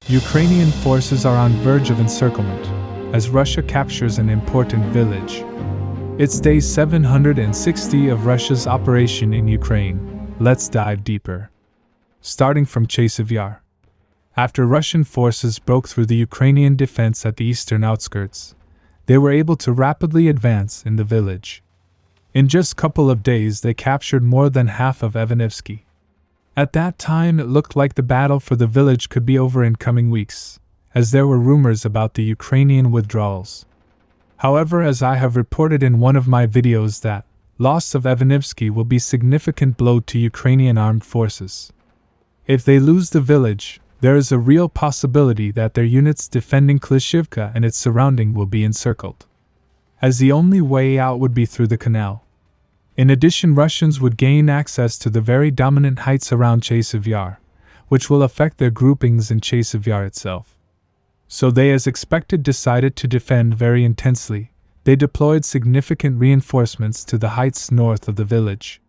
Ukrainian forces are on verge of encirclement, as Russia captures an important village. It's day 760 of Russia's operation in Ukraine. Let's dive deeper. Starting from Chasiv Yar. After Russian forces broke through the Ukrainian defense at the eastern outskirts, they were able to rapidly advance in the village. In just a couple of days, they captured more than half of Avdiivka. At that time, it looked like the battle for the village could be over in coming weeks, as there were rumors about the Ukrainian withdrawals. However, as I have reported in one of my videos, that loss of Avdiivka will be a significant blow to Ukrainian armed forces. If they lose the village, there is a real possibility that their units defending Klishivka and its surrounding will be encircled, as the only way out would be through the canal. In addition, Russians would gain access to the very dominant heights around Chasiv Yar, which will affect their groupings in Chasiv Yar itself. So they, as expected, decided to defend very intensely. They deployed significant reinforcements to the heights north of the village.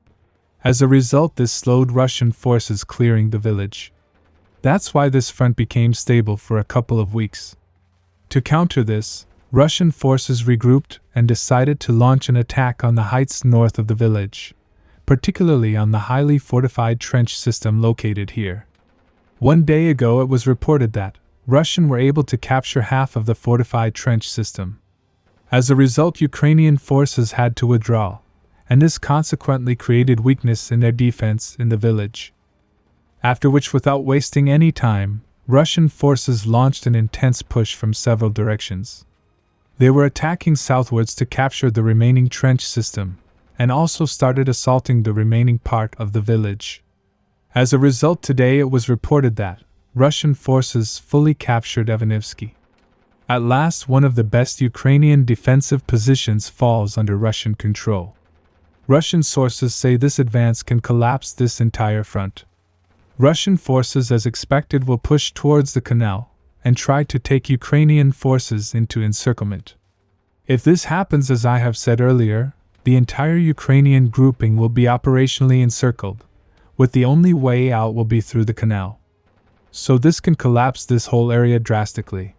As a result, this slowed Russian forces clearing the village. That's why this front became stable for a couple of weeks. To counter this, Russian forces regrouped and decided to launch an attack on the heights north of the village, particularly on the highly fortified trench system located here. One day ago, it was reported that Russians were able to capture half of the fortified trench system. As a result, Ukrainian forces had to withdraw, and this consequently created weakness in their defense in the village. After which, without wasting any time, Russian forces launched an intense push from several directions. They were attacking southwards to capture the remaining trench system, and also started assaulting the remaining part of the village. As a result, today it was reported that Russian forces fully captured Avdiivka. At last, one of the best Ukrainian defensive positions falls under Russian control. Russian sources say this advance can collapse this entire front. Russian forces, as expected, will push towards the canal and try to take Ukrainian forces into encirclement. If this happens, as I have said earlier, the entire Ukrainian grouping will be operationally encircled, with the only way out will be through the canal. So this can collapse this whole area drastically.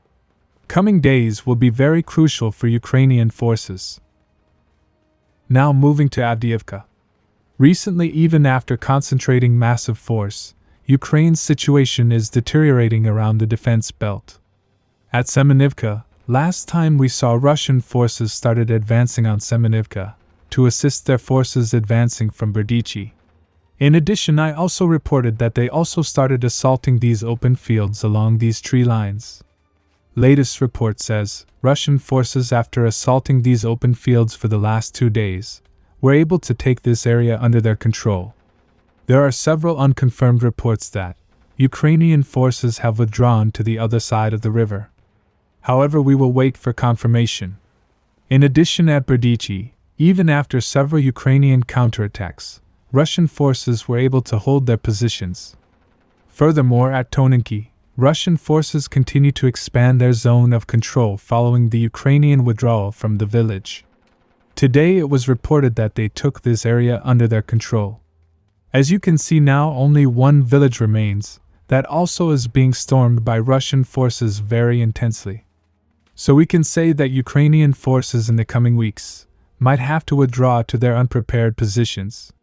Coming days will be very crucial for Ukrainian forces. Now moving to Avdiivka. Recently, even after concentrating massive force, Ukraine's situation is deteriorating around the defense belt. At Semenivka, last time we saw Russian forces started advancing on Semenivka to assist their forces advancing from Berdichi. In addition, I also reported that they also started assaulting these open fields along these tree lines. Latest report says, Russian forces, after assaulting these open fields for the last 2 days, were able to take this area under their control. There are several unconfirmed reports that Ukrainian forces have withdrawn to the other side of the river. However, we will wait for confirmation. In addition, at Berdichi, even after several Ukrainian counterattacks, Russian forces were able to hold their positions. Furthermore, at Toninki, Russian forces continue to expand their zone of control following the Ukrainian withdrawal from the village. Today it was reported that they took this area under their control. As you can see now, only one village remains, that also is being stormed by Russian forces very intensely. So we can say that Ukrainian forces in the coming weeks might have to withdraw to their unprepared positions.